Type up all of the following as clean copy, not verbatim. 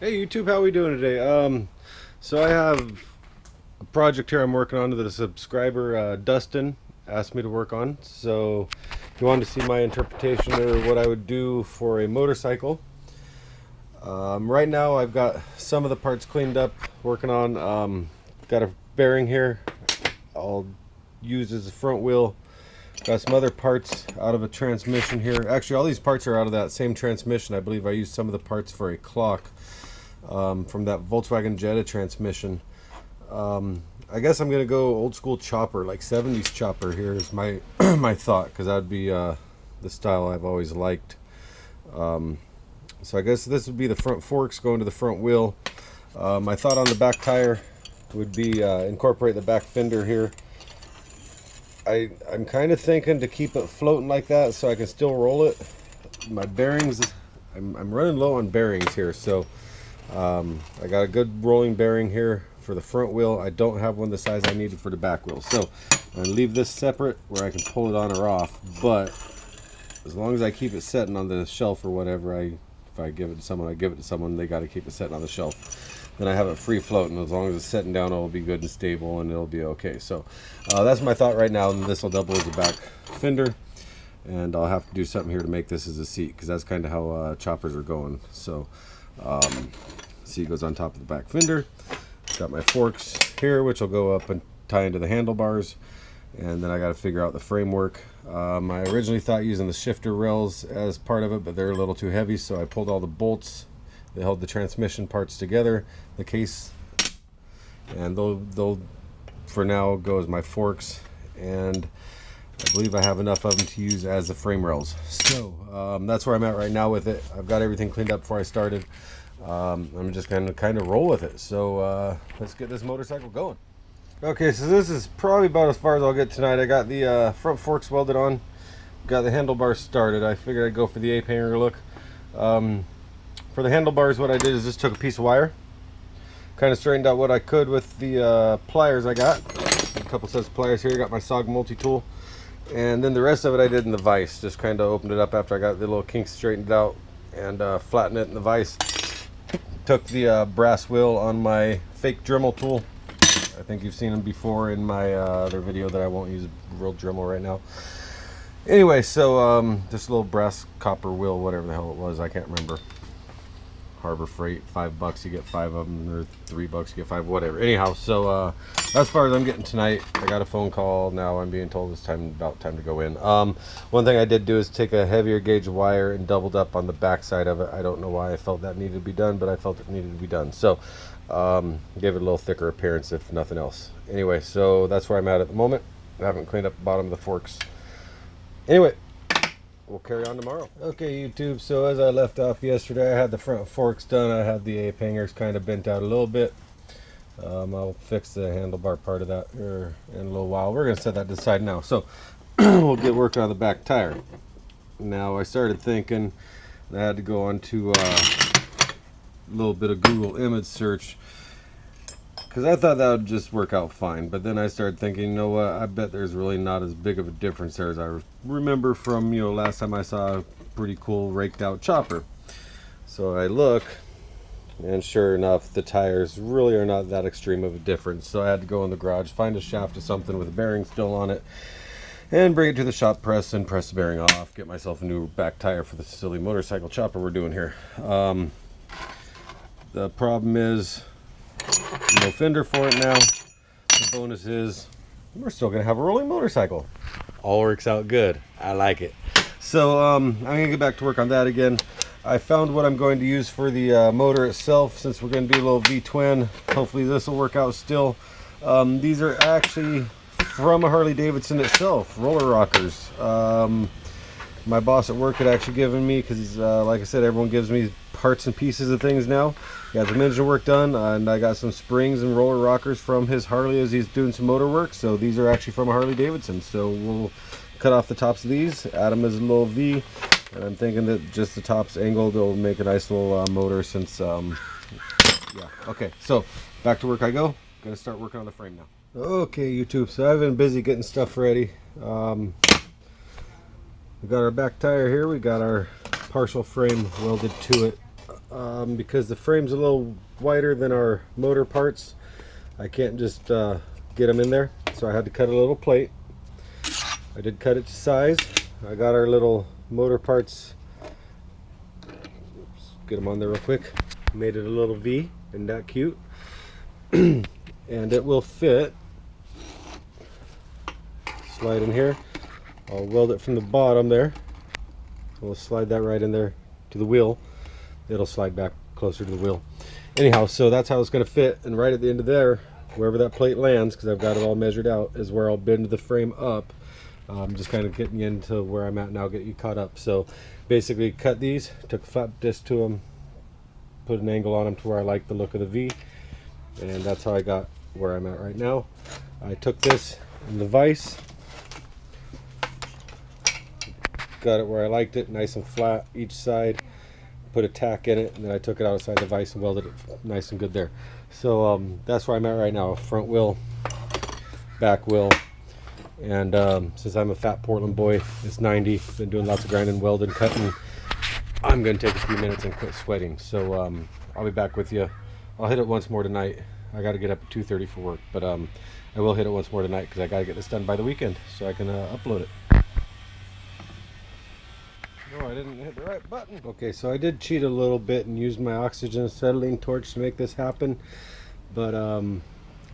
Hey YouTube, how we doing today? So I have a project here I'm working on that a subscriber, Dustin, asked me to work on. So he wanted to see my interpretation or what I would do for a motorcycle. Right now I've got some of the parts cleaned up, working on. Got a bearing here I'll use as a front wheel. Got some other parts out of a transmission here. Actually, all these parts are out of that same transmission. I believe I used some of the parts for a clock. From that Volkswagen Jetta transmission. I guess I'm gonna go old school chopper, like 70s chopper. Here is my my thought, because that would be the style I've always liked. So I guess this would be the front forks going to the front wheel. My thought on the back tire would be incorporate the back fender here. I'm kind of thinking to keep it floating like that so I can still roll it. My bearings, I'm running low on bearings here, so I got a good rolling bearing here for the front wheel. I don't have one the size I needed for the back wheel, so I'm going to leave this separate where I can pull it on or off. But as long as I keep it setting on the shelf or whatever, if I give it to someone, I give it to someone, they got to keep it setting on the shelf. Then I have it free floating. As long as it's setting down, it'll be good and stable and it'll be okay. So that's my thought right now, and this will double as a back fender. And I'll have to do something here to make this as a seat, because that's kind of how choppers are going. So seat goes on top of the back fender. Got my forks here, which will go up and tie into the handlebars, and then I got to figure out the framework. I originally thought using the shifter rails as part of it, but they're a little too heavy, so I pulled all the bolts that held the transmission parts together, the case, and they'll for now go as my forks, and I believe I have enough of them to use as the frame rails. So that's where I'm at right now with it. I've got everything cleaned up before I started. I'm just gonna kind of roll with it. So let's get this motorcycle going. Okay, so this is probably about as far as I'll get tonight. I got the front forks welded on, got the handlebars started. I figured I'd go for the ape hanger look. For the handlebars, what I did is just took a piece of wire, kind of straightened out what I could with the pliers I got. A couple sets of pliers here. Got my SOG multi-tool. And then the rest of it I did in the vise. Just kind of opened it up after I got the little kinks straightened out and flattened it in the vise. Took the brass wheel on my fake Dremel tool. I think you've seen them before in my other video that I won't use real Dremel right now. Anyway, so this little brass copper wheel, whatever the hell it was, I can't remember. Harbor Freight, $5 you get 5 of them, or $3 you get 5, whatever. Anyhow, so as far as I'm getting tonight, I got a phone call. Now I'm being told it's about time to go in. One thing I did do is take a heavier gauge wire and doubled up on the back side of it. I don't know why I felt that needed to be done, but I felt it needed to be done. So gave it a little thicker appearance, if nothing else. Anyway, so that's where I'm at the moment. I haven't cleaned up the bottom of the forks. Anyway, we'll carry on tomorrow. Okay, YouTube, so as I left off yesterday, I had the front forks done. I had the ape hangers kind of bent out a little bit. I'll fix the handlebar part of that here in a little while. We're going to set that to the side now. So we'll get working on the back tire. Now I started thinking, I had to go on to a little bit of Google image search, because I thought that would just work out fine. But then I started thinking, you know what, I bet there's really not as big of a difference there as I remember from, you know, last time I saw a pretty cool raked out chopper. So I look, and sure enough, the tires really are not that extreme of a difference. So I had to go in the garage, find a shaft of something with a bearing still on it, and bring it to the shop press and press the bearing off, get myself a new back tire for the silly motorcycle chopper we're doing here. The problem is, no fender for it now. The bonus is we're still gonna have a rolling motorcycle. All works out good. I like it. So I'm gonna get back to work on that again. I found what I'm going to use for the motor itself, since we're gonna do a little V-twin. Hopefully this will work out still. These are actually from a Harley-Davidson itself, roller rockers. My boss at work had actually given me, because like I said, everyone gives me parts and pieces of things now. Got some engine work done, and I got some springs and roller rockers from his Harley as he's doing some motor work. So these are actually from a Harley-Davidson. So we'll cut off the tops of these, add them as a little V, and I'm thinking that just the tops angled will make a nice little motor, since yeah. Okay, so back to work I go. Gonna start working on the frame now. Okay, YouTube, so I've been busy getting stuff ready. We got our back tire here. We got our partial frame welded to it. because the frame's a little wider than our motor parts. I can't just get them in there, so I had to cut a little plate. I did cut it to size. I got our little motor parts. Oops, get them on there real quick. Made it a little V, isn't that cute? And it will fit. Slide in here. I'll weld it from the bottom there. We'll slide that right in there to the wheel. It'll slide back closer to the wheel. Anyhow, so that's how it's going to fit, and right at the end of there, wherever that plate lands, because I've got it all measured out, is where I'll bend the frame up. I'm just kind of getting into where I'm at now, get you caught up. So basically cut these, took a flat disc to them, put an angle on them to where I like the look of the V, and that's how I got where I'm at right now. I took this in the vise, got it where I liked it, nice and flat each side, put a tack in it, and then I took it outside the vise and welded it nice and good there. So that's where I'm at right now. Front wheel, back wheel, and since I'm a fat Portland boy, it's 90, been doing lots of grinding, welding, cutting, I'm going to take a few minutes and quit sweating. So I'll be back with you. I'll hit it once more tonight. I got to get up at 2:30 for work, but I will hit it once more tonight because I got to get this done by the weekend so I can upload it. No, I didn't hit the right button. Okay, so I did cheat a little bit and use my oxygen acetylene torch to make this happen, but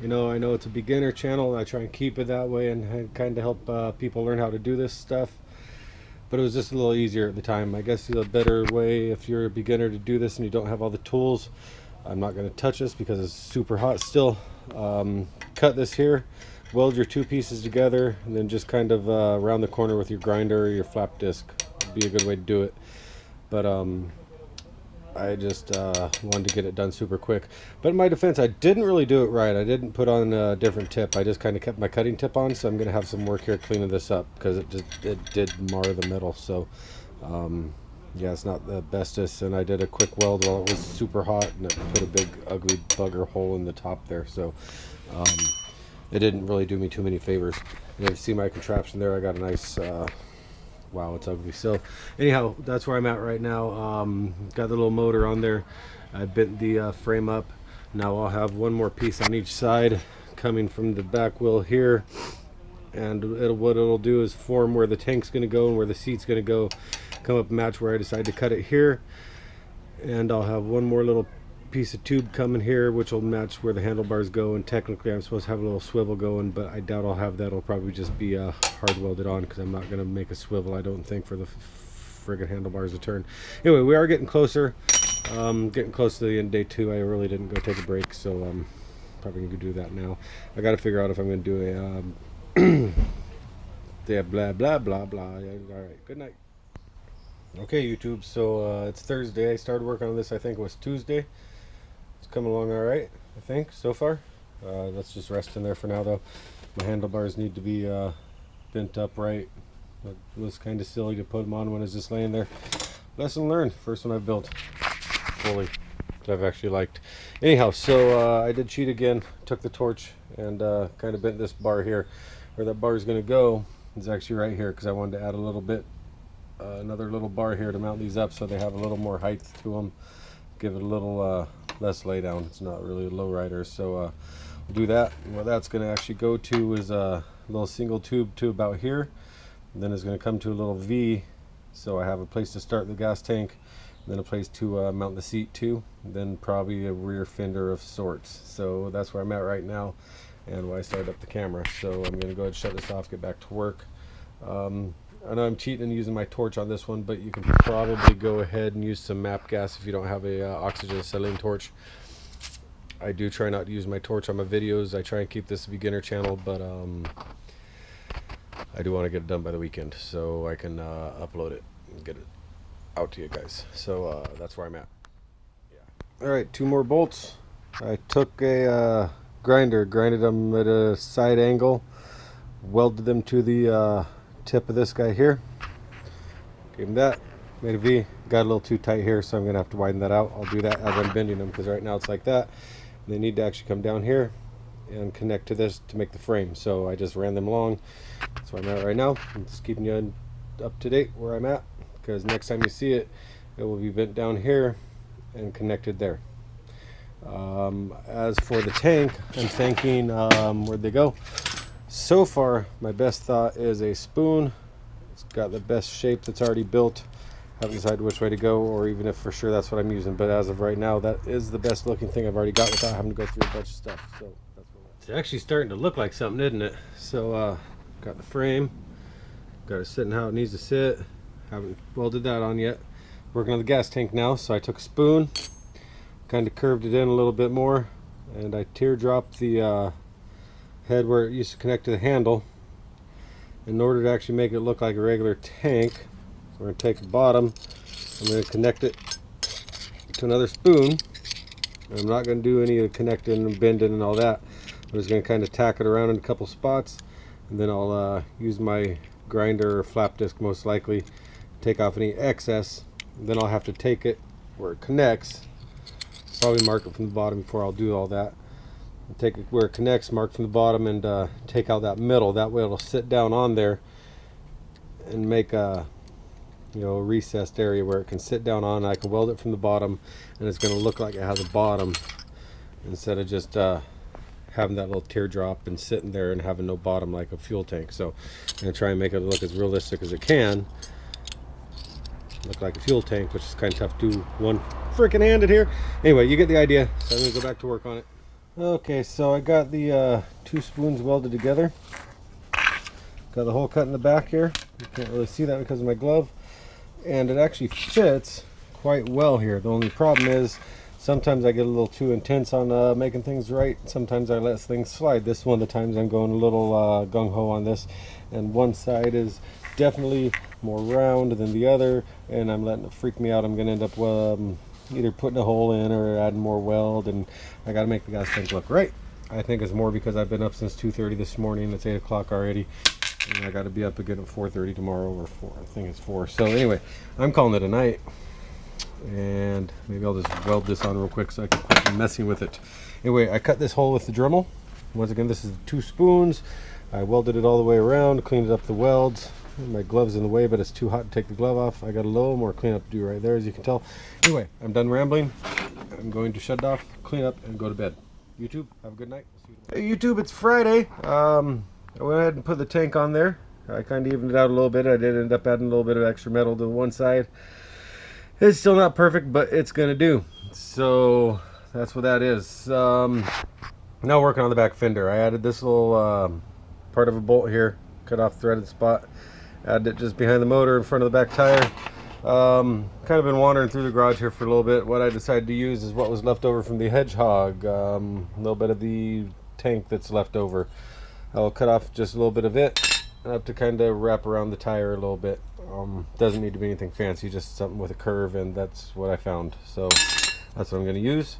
you know, I know it's a beginner channel. I try and keep it that way and kind of help people learn how to do this stuff. But it was just a little easier at the time. I guess the better way, if you're a beginner, to do this and you don't have all the tools. I'm not going to touch this because it's super hot still. Cut this here, weld your two pieces together, and then just kind of around the corner with your grinder or your flap disc. Would be a good way to do it. But I just wanted to get it done super quick. But in my defense, I didn't really do it right. I didn't put on a different tip. I just kind of kept my cutting tip on, so I'm going to have some work here cleaning this up because it did mar the metal. So yeah, it's not the bestest, and I did a quick weld while it was super hot, and it put a big ugly bugger hole in the top there. So it didn't really do me too many favors. And you see my contraption there, I got a nice wow, it's ugly. So anyhow, that's where I'm at right now. Got the little motor on there. I bent the frame up. Now I'll have one more piece on each side coming from the back wheel here, and what it'll do is form where the tank's going to go and where the seat's going to go, come up and match where I decide to cut it here. And I'll have one more little piece of tube coming here, which will match where the handlebars go, and technically I'm supposed to have a little swivel going, but I doubt I'll have that. It'll probably just be hard welded on because I'm not going to make a swivel, I don't think, for the friggin' handlebars to turn. Anyway, we are getting closer. Getting close to the end of day 2. I really didn't go take a break, so I'm probably going to do that now. I got to figure out if I'm going to do a yeah, blah blah blah blah. All right, good night. Okay, YouTube, so it's Thursday. I started working on this, I think it was Tuesday. It's coming along all right, I think, so far. Let's just rest in there for now, though. My handlebars need to be bent up right. It was kind of silly to put them on when it's just laying there. Lesson learned. First one I've built fully that I've actually liked. Anyhow, so I did cheat again. Took the torch and kind of bent this bar here. Where that bar is going to go is actually right here, because I wanted to add a little bit, another little bar here to mount these up so they have a little more height to them. Give it a little less lay down. It's not really a low rider, so we'll do that. And what that's going to actually go to is a little single tube to about here, and then it's going to come to a little V, so I have a place to start the gas tank, then a place to mount the seat to, then probably a rear fender of sorts. So that's where I'm at right now, and when I started up the camera. So I'm going to go ahead and shut this off, get back to work. I know I'm cheating and using my torch on this one, but you can probably go ahead and use some MAP gas if you don't have a oxygen acetylene torch. I do try not to use my torch on my videos. I try and keep this a beginner channel, but I do want to get it done by the weekend so I can upload it and get it out to you guys. So that's where I'm at. Yeah. All right, 2 more bolts. I took a grinder, grinded them at a side angle, welded them to the tip of this guy here, gave him that, made a V. Got a little too tight here, so I'm gonna have to widen that out. I'll do that as I'm bending them, because right now it's like that. They need to actually come down here and connect to this to make the frame, so I just ran them along. That's where I'm at right now. I'm just keeping you up to date where I'm at, because next time you see it, it will be bent down here, and connected there. As for the tank, I'm thinking, where'd they go? So far, my best thought is a spoon. It's got the best shape that's already built. Haven't decided which way to go, or even if for sure that's what I'm using. But as of right now, that is the best looking thing I've already got without having to go through a bunch of stuff. So that's what it's actually starting to look like something, isn't it? So got the frame, got it sitting how it needs to sit. Haven't welded that on yet. Working on the gas tank now, so I took a spoon, kind of curved it in a little bit more, and I teardropped the head where it used to connect to the handle in order to actually make it look like a regular tank. So we're going to take the bottom, I'm going to connect it to another spoon. I'm not going to do any of the connecting and bending and all that. I'm just going to kind of tack it around in a couple spots, and then I'll use my grinder or flap disc most likely, take off any excess. Then I'll have to take it where it connects, probably mark it from the bottom before I'll do all that. Take it where it connects, mark from the bottom, and take out that middle. That way it'll sit down on there and make a recessed area where it can sit down on. I can weld it from the bottom, and it's going to look like it has a bottom instead of just having that little teardrop and sitting there and having no bottom like a fuel tank. So I'm going to try and make it look as realistic as it can. Look like a fuel tank, which is kind of tough to do one freaking handed here. Anyway, you get the idea. So I'm going to go back to work on it. Okay, so I got the two spoons welded together. Got the hole cut in the back here. You can't really see that because of my glove. And it actually fits quite well here. The only problem is sometimes I get a little too intense on making things right. Sometimes I let things slide. This one of the times I'm going a little gung-ho on this. And one side is definitely more round than the other, and I'm letting it freak me out. I'm going to end up either putting a hole in or adding more weld, and I got to make the gas tank look right. I think it's more because I've been up since 2:30 this morning. It's 8 o'clock already, and I got to be up again at 4:30 tomorrow, or 4. I think it's 4. So anyway, I'm calling it a night, and maybe I'll just weld this on real quick so I can quit messing with it. Anyway, I cut this hole with the Dremel. Once again, this is 2 spoons. I welded it all the way around, cleaned up the welds. My glove's in the way, but it's too hot to take the glove off. I got a little more cleanup to do right there, as you can tell. Anyway, I'm done rambling. I'm going to shut it off, clean up, and go to bed. YouTube, have a good night. Hey YouTube, it's Friday. I went ahead and put the tank on there. I kind of evened it out a little bit. I did end up adding a little bit of extra metal to one side. It's still not perfect, but it's gonna do. So that's what that is. Now working on the back fender. I added this little part of a bolt here, cut off threaded spot. Added it just behind the motor in front of the back tire. Kind of been wandering through the garage here for a little bit. What I decided to use is what was left over from the Hedgehog. A little bit of the tank that's left over. I'll cut off just a little bit of it up to kind of wrap around the tire a little bit. Doesn't need to be anything fancy, just something with a curve, and that's what I found. So that's what I'm going to use.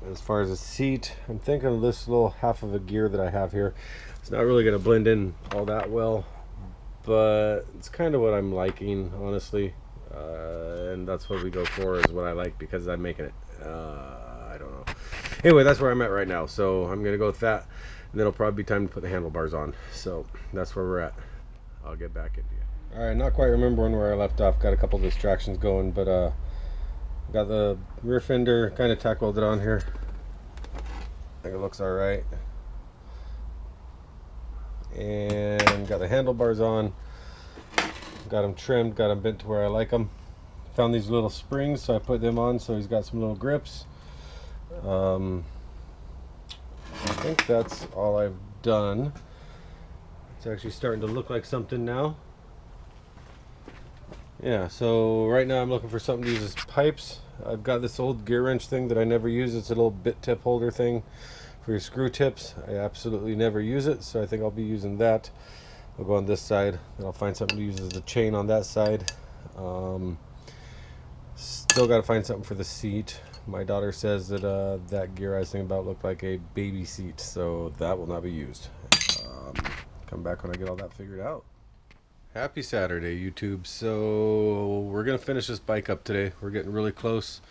As far as the seat, I'm thinking of this little half of a gear that I have here. It's not really going to blend in all that well, but it's kind of what I'm liking, honestly, and that's what we go for, is what I like, because I'm making it. I don't know. Anyway, that's where I'm at right now, so I'm going to go with that, and then it'll probably be time to put the handlebars on. So that's where we're at. I'll get back into you. Alright, not quite remembering where I left off. Got a couple of distractions going, but got the rear fender kind of tack welded on here. I think it looks alright. And got the handlebars on. Got them trimmed, got them bent to where I like them. Found these little springs, so I put them on so he's got some little grips. I think that's all I've done. It's actually starting to look like something now. Yeah, so right now I'm looking for something to use as pipes. I've got this old gear wrench thing that I never use. It's a little bit tip holder thing for your screw tips. I absolutely never use it, so I think I'll be using that. I'll go on this side, and I'll find something to use as a chain on that side. Still got to find something for the seat. My daughter says that that gear I was thinking about looked like a baby seat, so that will not be used. Come back when I get all that figured out. Happy Saturday, YouTube. So we're gonna finish this bike up today. We're getting really close.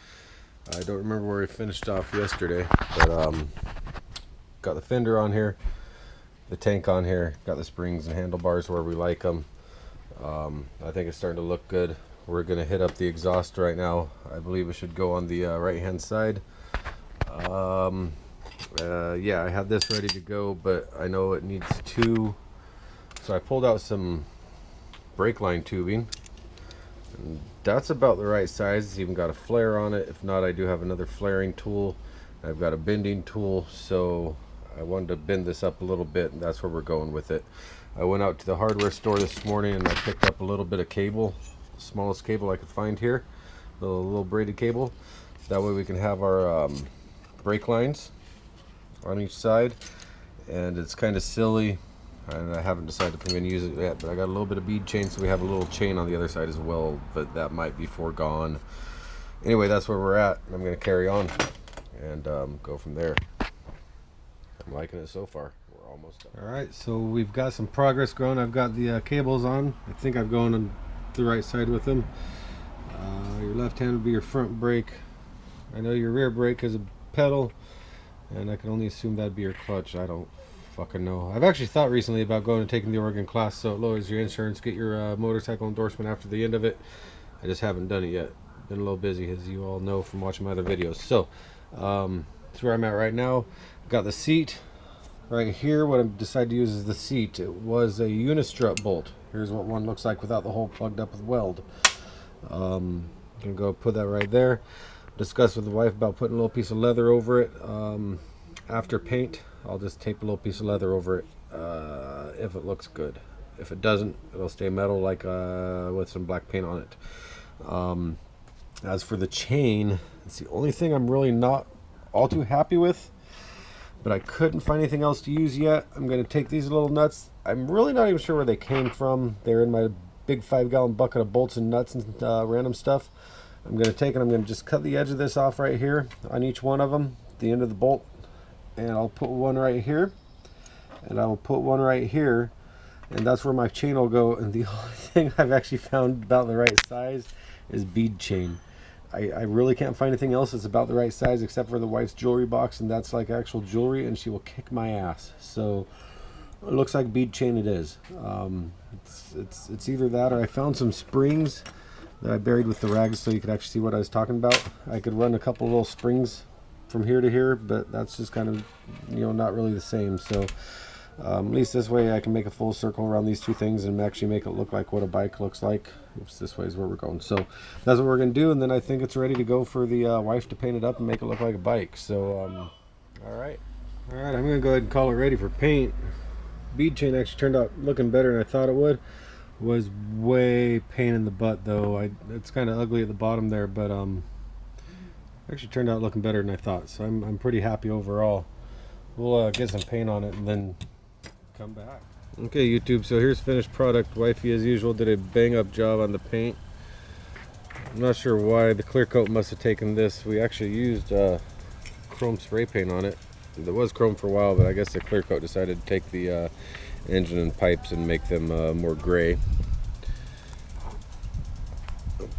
I don't remember where we finished off yesterday, but got the fender on here, the tank on here, got the springs and handlebars where we like them. I think it's starting to look good. we're gonna hit up the exhaust right now. I believe it should go on the right hand side. Yeah, I had this ready to go, but I know it needs two, so I pulled out some brake line tubing, and that's about the right size. It's even got a flare on it. If not, I do have another flaring tool. I've got a bending tool, so I wanted to bend this up a little bit, and that's where we're going with it. I went out to the hardware store this morning and I picked up a little bit of cable, the smallest cable I could find here, the little braided cable. That way we can have our brake lines on each side. And it's kind of silly, and I haven't decided if I'm going to use it yet, but I got a little bit of bead chain, so we have a little chain on the other side as well, but that might be foregone. Anyway, that's where we're at. I'm going to carry on and go from there. I'm liking it so far. We're almost done. All right, so we've got some progress going. I've got the cables on. I think I've gone on the right side with them. Your left hand would be your front brake. I know your rear brake is a pedal, and I can only assume that'd be your clutch. I don't fucking know. I've actually thought recently about going and taking the Oregon class, so it lowers your insurance, get your motorcycle endorsement after the end of it. I just haven't done it yet. Been a little busy, as you all know from watching my other videos. So that's where I'm at right now. Got the seat right here. What I've decided to use is the seat. It was a unistrut bolt. Here's what one looks like without the hole plugged up with weld. Gonna go put that right there. Discuss with the wife about putting a little piece of leather over it. After paint, I'll just tape a little piece of leather over it if it looks good. If it doesn't, it'll stay metal, like with some black paint on it. As for the chain, it's the only thing I'm really not all too happy with, but I couldn't find anything else to use yet. I'm going to take these little nuts. I'm really not even sure where they came from. They're in my big 5-gallon bucket of bolts and nuts and random stuff. I'm going to take it, I'm going to just cut the edge of this off right here on each one of them, the end of the bolt, and I'll put one right here, and I will put one right here, and that's where my chain will go. And the only thing I've actually found about the right size is bead chain. I really can't find anything else that's about the right size except for the wife's jewelry box, and that's like actual jewelry, and she will kick my ass. So it looks like bead chain it is. It's either that, or I found some springs that I buried with the rags so you could actually see what I was talking about. I could run a couple little springs from here to here, but that's just kind of, you know, not really the same. So at least this way I can make a full circle around these two things and actually make it look like what a bike looks like. Oops, this way is where we're going. So that's what we're going to do, and then I think it's ready to go for the wife to paint it up and make it look like a bike. So all right, I'm going to go ahead and call it ready for paint. Bead chain actually turned out looking better than I thought it would. Was way pain in the butt though. It's kind of ugly at the bottom there, but actually turned out looking better than I thought. So I'm pretty happy overall. We'll get some paint on it and then come back. Okay, YouTube, so here's finished product. Wifey, as usual, did a bang up job on the paint. I'm not sure why. The clear coat must have taken this. We actually used chrome spray paint on it. There was chrome for a while, but I guess the clear coat decided to take the engine and pipes and make them more gray.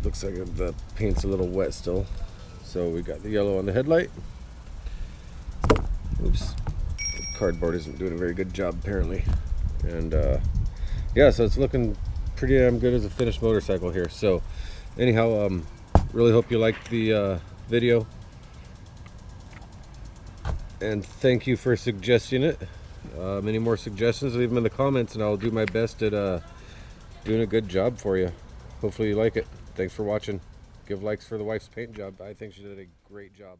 Looks like the paint's a little wet still. So we got the yellow on the headlight. Oops, the cardboard isn't doing a very good job apparently. And yeah, so it's looking pretty damn good as a finished motorcycle here. So anyhow, really hope you liked the video, and thank you for suggesting it. Any more suggestions, leave them in the comments and I'll do my best at doing a good job for you. Hopefully you like it. Thanks for watching. Give likes for the wife's paint job. I think she did a great job.